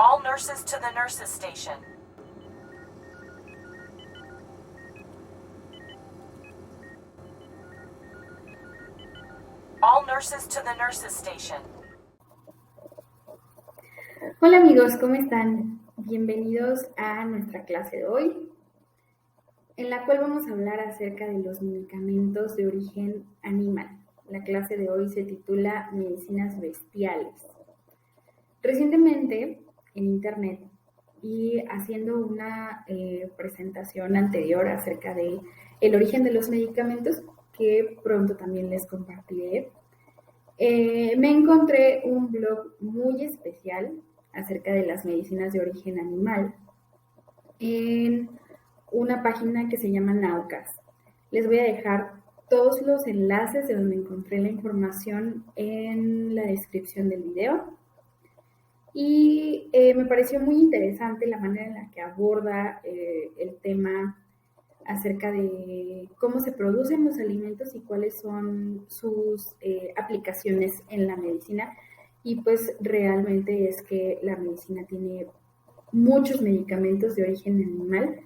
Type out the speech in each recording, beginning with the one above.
All nurses to the nurses station. All nurses to the nurses station. Hola amigos, ¿cómo están? Bienvenidos a nuestra clase de hoy, en la cual vamos a hablar acerca de los medicamentos de origen animal. La clase de hoy se titula Medicinas Bestiales. Recientemente en internet y haciendo una presentación anterior acerca de el origen de los medicamentos, que pronto también les compartiré, me encontré un blog muy especial acerca de las medicinas de origen animal en una página que se llama Naucas. Les voy a dejar todos los enlaces de donde encontré la información en la descripción del video. Y me pareció muy interesante la manera en la que aborda el tema acerca de cómo se producen los alimentos y cuáles son sus aplicaciones en la medicina. Y pues realmente es que la medicina tiene muchos medicamentos de origen animal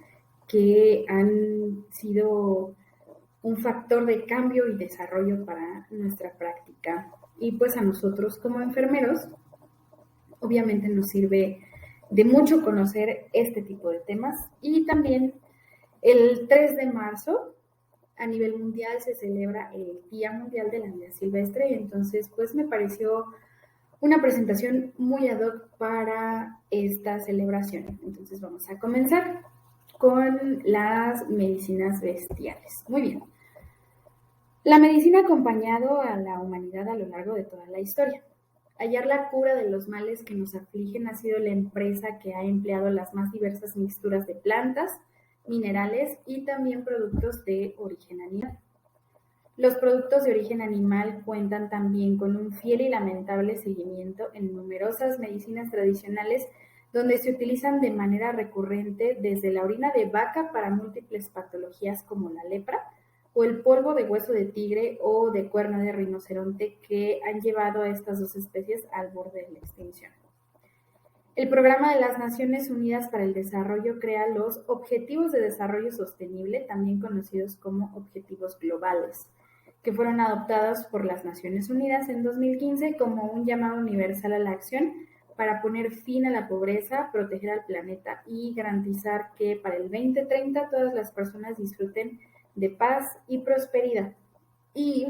que han sido un factor de cambio y desarrollo para nuestra práctica. Y pues a nosotros como enfermeros, obviamente nos sirve de mucho conocer este tipo de temas. Y también el 3 de marzo a nivel mundial se celebra el Día Mundial de la Vida Silvestre, y entonces pues me pareció una presentación muy ad hoc para esta celebración. Entonces vamos a comenzar con las medicinas bestiales. Muy bien. La medicina ha acompañado a la humanidad a lo largo de toda la historia. Hallar la cura de los males que nos afligen ha sido la empresa que ha empleado las más diversas mixturas de plantas, minerales y también productos de origen animal. Los productos de origen animal cuentan también con un fiel y lamentable seguimiento en numerosas medicinas tradicionales, donde se utilizan de manera recurrente desde la orina de vaca para múltiples patologías como la lepra, o el polvo de hueso de tigre o de cuerno de rinoceronte, que han llevado a estas dos especies al borde de la extinción. El Programa de las Naciones Unidas para el Desarrollo crea los Objetivos de Desarrollo Sostenible, también conocidos como Objetivos Globales, que fueron adoptados por las Naciones Unidas en 2015 como un llamado universal a la acción para poner fin a la pobreza, proteger al planeta y garantizar que para el 2030 todas las personas disfruten de paz y prosperidad. Y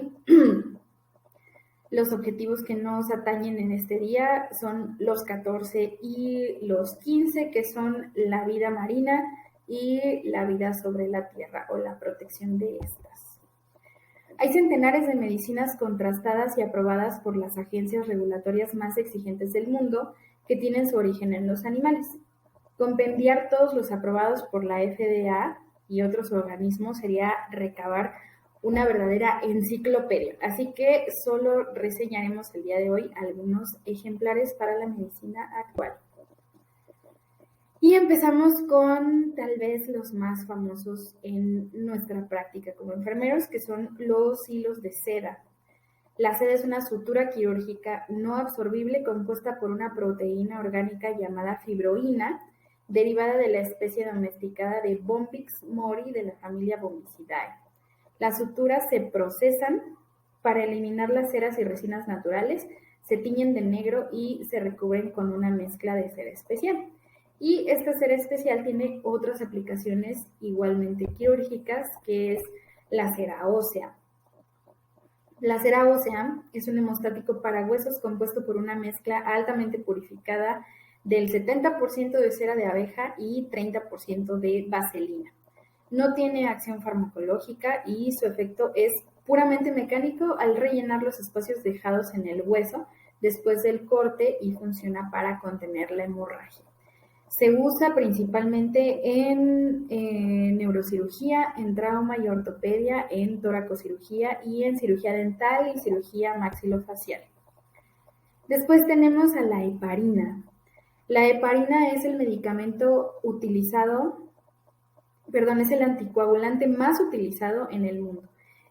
los objetivos que nos atañen en este día son los 14 y los 15, que son la vida marina y la vida sobre la tierra o la protección de estas. Hay centenares de medicinas contrastadas y aprobadas por las agencias regulatorias más exigentes del mundo que tienen su origen en los animales. Compendiar todos los aprobados por la FDA y otros organismos sería recabar una verdadera enciclopedia. Así que solo reseñaremos el día de hoy algunos ejemplares para la medicina actual. Y empezamos con tal vez los más famosos en nuestra práctica como enfermeros, que son los hilos de seda. La seda es una sutura quirúrgica no absorbible compuesta por una proteína orgánica llamada fibroína, derivada de la especie domesticada de Bombyx mori de la familia Bombycidae. Las suturas se procesan para eliminar las ceras y resinas naturales, se tiñen de negro y se recubren con una mezcla de cera especial. Y esta cera especial tiene otras aplicaciones igualmente quirúrgicas, que es la cera ósea. La cera ósea es un hemostático para huesos compuesto por una mezcla altamente purificada del 70% de cera de abeja y 30% de vaselina. No tiene acción farmacológica y su efecto es puramente mecánico al rellenar los espacios dejados en el hueso después del corte, y funciona para contener la hemorragia. Se usa principalmente en neurocirugía, en trauma y ortopedia, en toracocirugía y en cirugía dental y cirugía maxilofacial. Después tenemos a la heparina. La heparina es el medicamento es el anticoagulante más utilizado en el mundo.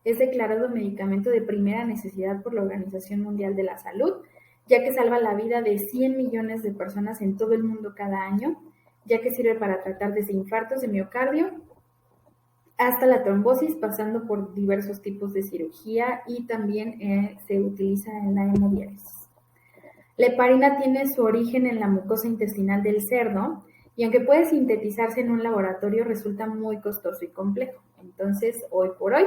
Es declarado medicamento de primera necesidad por la Organización Mundial de la Salud. ya que salva la vida de 100 millones de personas en todo el mundo cada año, ya que sirve para tratar desde infartos de miocardio hasta la trombosis, pasando por diversos tipos de cirugía y también se utiliza en la hemodiálisis. La heparina tiene su origen en la mucosa intestinal del cerdo y aunque puede sintetizarse en un laboratorio resulta muy costoso y complejo. Entonces, hoy por hoy,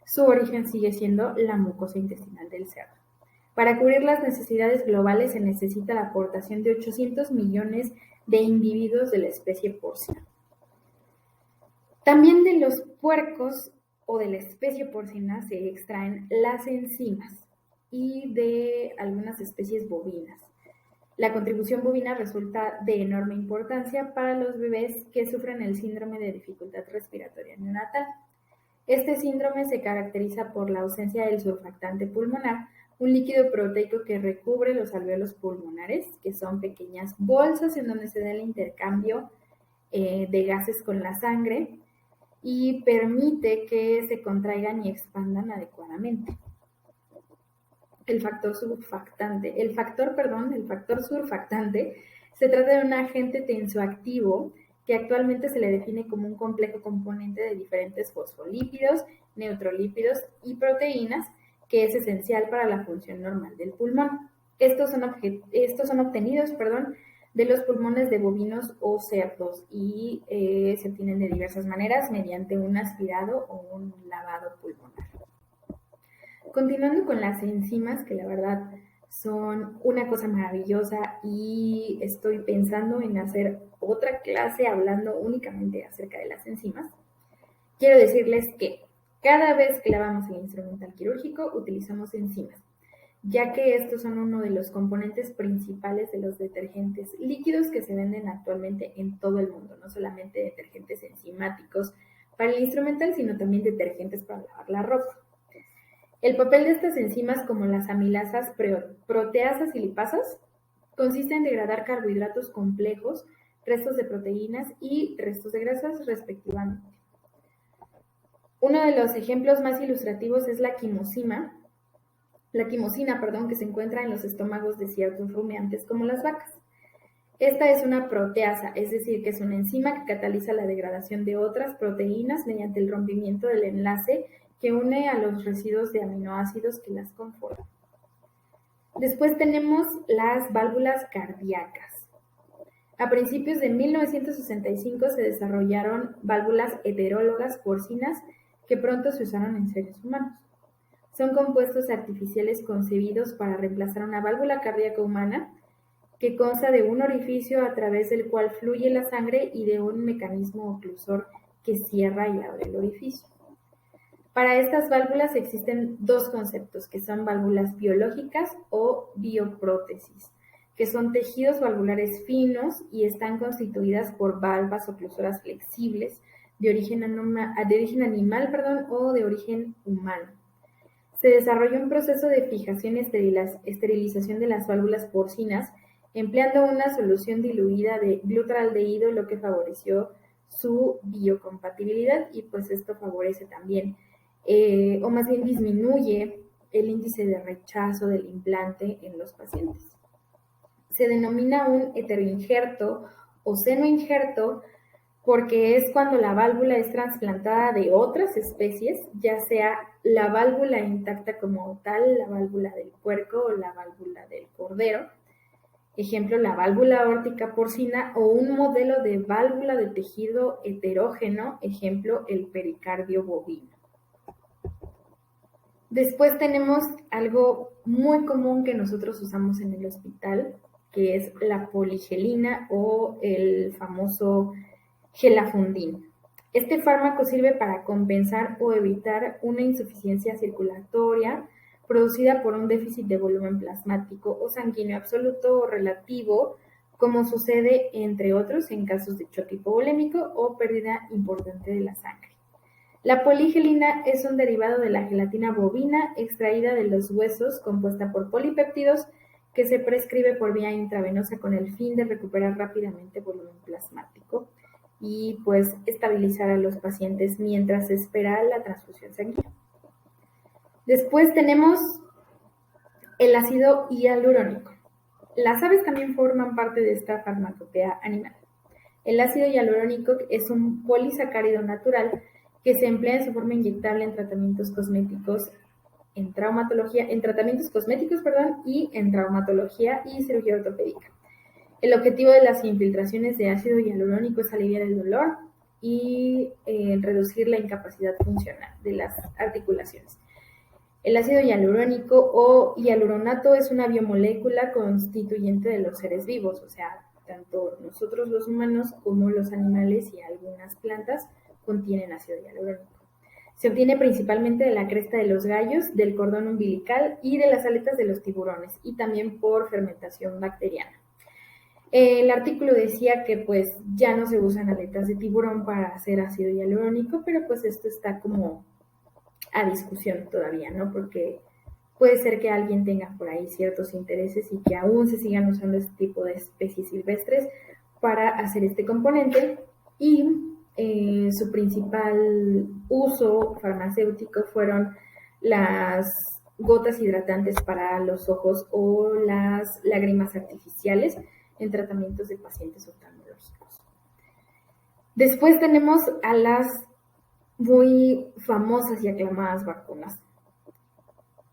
su origen sigue siendo la mucosa intestinal del cerdo. Para cubrir las necesidades globales se necesita la aportación de 800 millones de individuos de la especie porcina. También de los puercos o de la especie porcina se extraen las enzimas y de algunas especies bovinas. La contribución bovina resulta de enorme importancia para los bebés que sufren el síndrome de dificultad respiratoria neonatal. Este síndrome se caracteriza por la ausencia del surfactante pulmonar, un líquido proteico que recubre los alvéolos pulmonares, que son pequeñas bolsas en donde se da el intercambio de gases con la sangre y permite que se contraigan y expandan adecuadamente. El factor surfactante se trata de un agente tensoactivo que actualmente se le define como un complejo componente de diferentes fosfolípidos, neutrolípidos y proteínas que es esencial para la función normal del pulmón. Estos son obtenidos de los pulmones de bovinos o cerdos y se obtienen de diversas maneras mediante un aspirado o un lavado pulmonar. Continuando con las enzimas, que la verdad son una cosa maravillosa y estoy pensando en hacer otra clase hablando únicamente acerca de las enzimas, quiero decirles que cada vez que lavamos el instrumental quirúrgico utilizamos enzimas, ya que estos son uno de los componentes principales de los detergentes líquidos que se venden actualmente en todo el mundo, no solamente detergentes enzimáticos para el instrumental, sino también detergentes para lavar la ropa. El papel de estas enzimas, como las amilasas, proteasas y lipasas, consiste en degradar carbohidratos complejos, restos de proteínas y restos de grasas, respectivamente. Uno de los ejemplos más ilustrativos es la quimosina, que se encuentra en los estómagos de ciertos rumiantes como las vacas. Esta es una proteasa, es decir, que es una enzima que cataliza la degradación de otras proteínas mediante el rompimiento del enlace que une a los residuos de aminoácidos que las conforman. Después tenemos las válvulas cardíacas. A principios de 1965 se desarrollaron válvulas heterólogas porcinas que pronto se usaron en seres humanos. Son compuestos artificiales concebidos para reemplazar una válvula cardíaca humana que consta de un orificio a través del cual fluye la sangre y de un mecanismo oclusor que cierra y abre el orificio. Para estas válvulas existen dos conceptos, que son válvulas biológicas o bioprótesis, que son tejidos valvulares finos y están constituidas por valvas oclusoras flexibles de origen animal o de origen humano. Se desarrolló un proceso de fijación y esterilización de las válvulas porcinas empleando una solución diluida de glutaraldehído, lo que favoreció su biocompatibilidad y pues esto favorece también o más bien disminuye el índice de rechazo del implante en los pacientes. Se denomina un heteroinjerto o senoinjerto porque es cuando la válvula es trasplantada de otras especies, ya sea la válvula intacta como tal, la válvula del puerco o la válvula del cordero, ejemplo, la válvula aórtica porcina o un modelo de válvula de tejido heterógeno, ejemplo, el pericardio bovino. Después tenemos algo muy común que nosotros usamos en el hospital, que es la poligelina o el famoso gelafundin. Este fármaco sirve para compensar o evitar una insuficiencia circulatoria producida por un déficit de volumen plasmático o sanguíneo absoluto o relativo, como sucede, entre otros, en casos de choque hipovolémico o pérdida importante de la sangre. La poligelina es un derivado de la gelatina bovina extraída de los huesos, compuesta por polipéptidos, que se prescribe por vía intravenosa con el fin de recuperar rápidamente volumen plasmático y pues estabilizar a los pacientes mientras se espera la transfusión sanguínea. Después tenemos El ácido hialurónico. Las aves también forman parte de esta farmacopea animal. El ácido hialurónico es un polisacárido natural que se emplea en su forma inyectable en tratamientos cosméticos, y en traumatología y cirugía ortopédica. El objetivo de las infiltraciones de ácido hialurónico es aliviar el dolor y reducir la incapacidad funcional de las articulaciones. El ácido hialurónico o hialuronato es una biomolécula constituyente de los seres vivos, o sea, tanto nosotros los humanos como los animales y algunas plantas contienen ácido hialurónico. Se obtiene principalmente de la cresta de los gallos, del cordón umbilical y de las aletas de los tiburones, y también por fermentación bacteriana. El artículo decía que pues ya no se usan aletas de tiburón para hacer ácido hialurónico, pero pues esto está como a discusión todavía, ¿no? Porque puede ser que alguien tenga por ahí ciertos intereses y que aún se sigan usando este tipo de especies silvestres para hacer este componente, y su principal uso farmacéutico fueron las gotas hidratantes para los ojos o las lágrimas artificiales en tratamientos de pacientes oftalmológicos. Después tenemos a las muy famosas y aclamadas vacunas.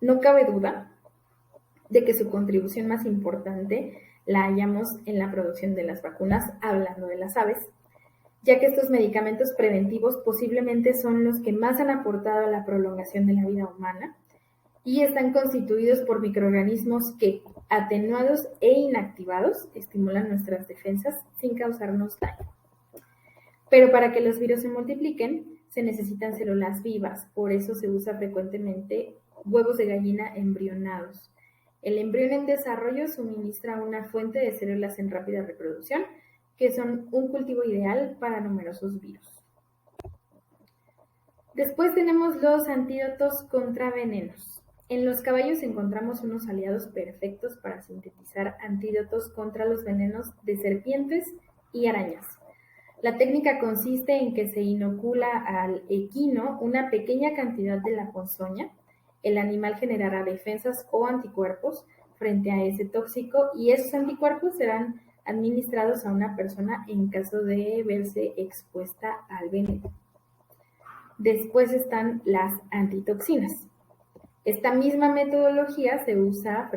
No cabe duda de que su contribución más importante la hallamos en la producción de las vacunas, hablando de las aves, ya que estos medicamentos preventivos posiblemente son los que más han aportado a la prolongación de la vida humana y están constituidos por microorganismos que, atenuados e inactivados, estimulan nuestras defensas sin causarnos daño. Pero para que los virus se multipliquen, se necesitan células vivas, por eso se usa frecuentemente huevos de gallina embrionados. El embrión en desarrollo suministra una fuente de células en rápida reproducción, que son un cultivo ideal para numerosos virus. Después tenemos los antídotos contra venenos. En los caballos encontramos unos aliados perfectos para sintetizar antídotos contra los venenos de serpientes y arañas. La técnica consiste en que se inocula al equino una pequeña cantidad de la ponzoña. El animal generará defensas o anticuerpos frente a ese tóxico y esos anticuerpos serán administrados a una persona en caso de verse expuesta al veneno. Después están las antitoxinas. Esta misma metodología se usa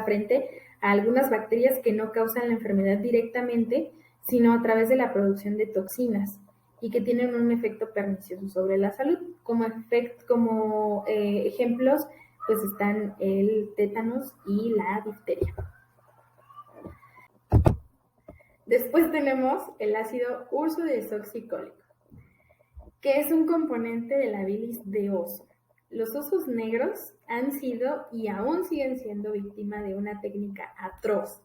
frente a algunas bacterias que no causan la enfermedad directamente, sino a través de la producción de toxinas y que tienen un efecto pernicioso sobre la salud. Como ejemplos, pues están el tétanos y la difteria. Después tenemos el ácido ursodesoxicólico, que es un componente de la bilis de oso. Los osos negros han sido y aún siguen siendo víctima de una técnica atroz.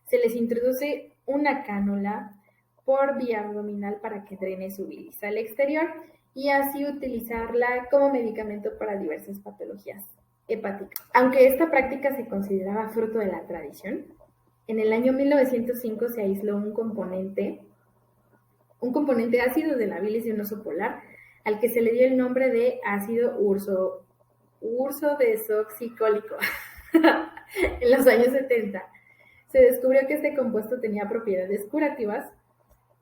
Se les introduce una cánula por vía abdominal para que drene su bilis al exterior y así utilizarla como medicamento para diversas patologías hepáticas. Aunque esta práctica se consideraba fruto de la tradición, en el año 1905 se aisló un componente ácido de la bilis de un oso polar, al que se le dio el nombre de ácido ursodesoxicólico. En los años 70 se descubrió que este compuesto tenía propiedades curativas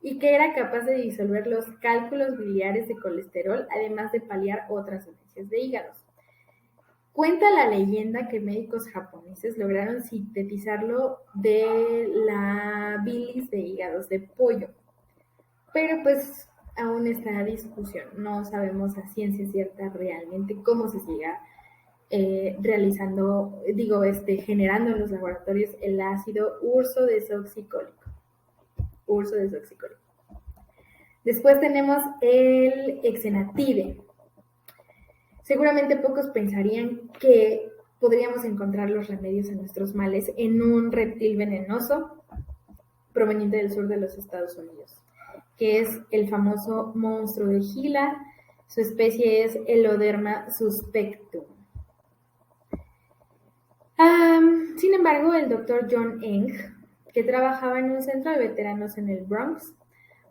y que era capaz de disolver los cálculos biliares de colesterol, además de paliar otras dolencias de hígados. Cuenta la leyenda que médicos japoneses lograron sintetizarlo de la bilis de hígados de pollo, pero pues aún está en discusión. No sabemos a ciencia cierta realmente cómo se siga generando en los laboratorios el ácido ursodesoxicólico. Después tenemos el exenatide. Seguramente pocos pensarían que podríamos encontrar los remedios a nuestros males en un reptil venenoso proveniente del sur de los Estados Unidos, que es el famoso monstruo de Gila. Su especie es Eloderma suspectum. Sin embargo, el doctor John Eng, que trabajaba en un centro de veteranos en el Bronx,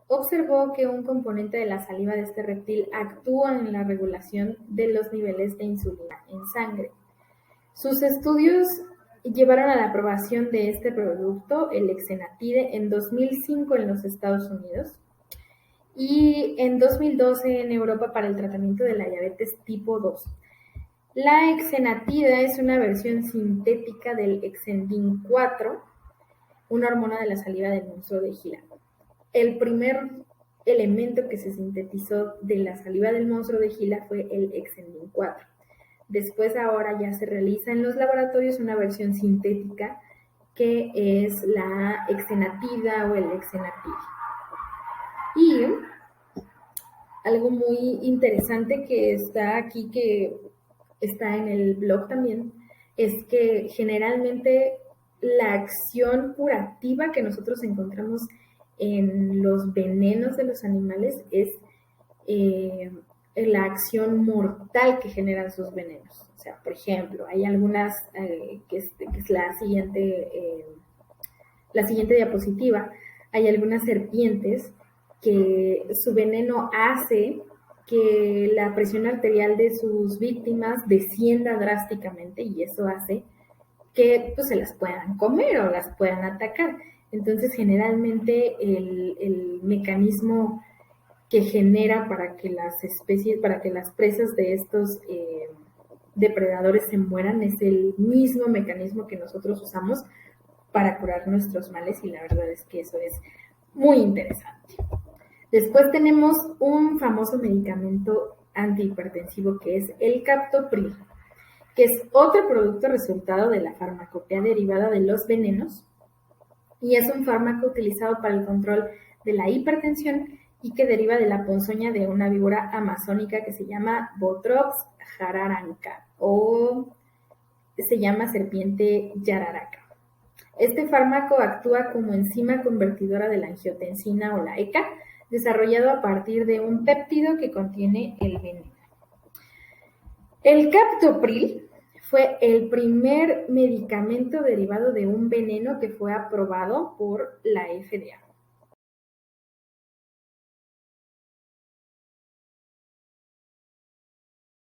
observó que un componente de la saliva de este reptil actúa en la regulación de los niveles de insulina en sangre. Sus estudios llevaron a la aprobación de este producto, el Exenatide, en 2005 en los Estados Unidos y en 2012 en Europa para el tratamiento de la diabetes tipo 2. La exenatida es una versión sintética del Exendin 4, una hormona de la saliva del monstruo de Gila. El primer elemento que se sintetizó de la saliva del monstruo de Gila fue el Exendin 4. Después ahora ya se realiza en los laboratorios una versión sintética que es la exenatida o el exenatide. Y algo muy interesante que está aquí, que está en el blog también, es que generalmente la acción curativa que nosotros encontramos en los venenos de los animales es la acción mortal que generan sus venenos. O sea, por ejemplo, hay algunas, que es la siguiente diapositiva, hay algunas serpientes que su veneno hace que la presión arterial de sus víctimas descienda drásticamente y eso hace que pues, se las puedan comer o las puedan atacar. Entonces, generalmente el mecanismo que genera para que las especies, para que las presas de estos depredadores se mueran es el mismo mecanismo que nosotros usamos para curar nuestros males y la verdad es que eso es muy interesante. Después tenemos un famoso medicamento antihipertensivo que es el captopril, que es otro producto resultado de la farmacopea derivada de los venenos y es un fármaco utilizado para el control de la hipertensión y que deriva de la ponzoña de una víbora amazónica que se llama Botrops jararaca o se llama serpiente yararaca. Este fármaco actúa como enzima convertidora de la angiotensina o la ECA, desarrollado a partir de un péptido que contiene el veneno. El captopril fue el primer medicamento derivado de un veneno que fue aprobado por la FDA.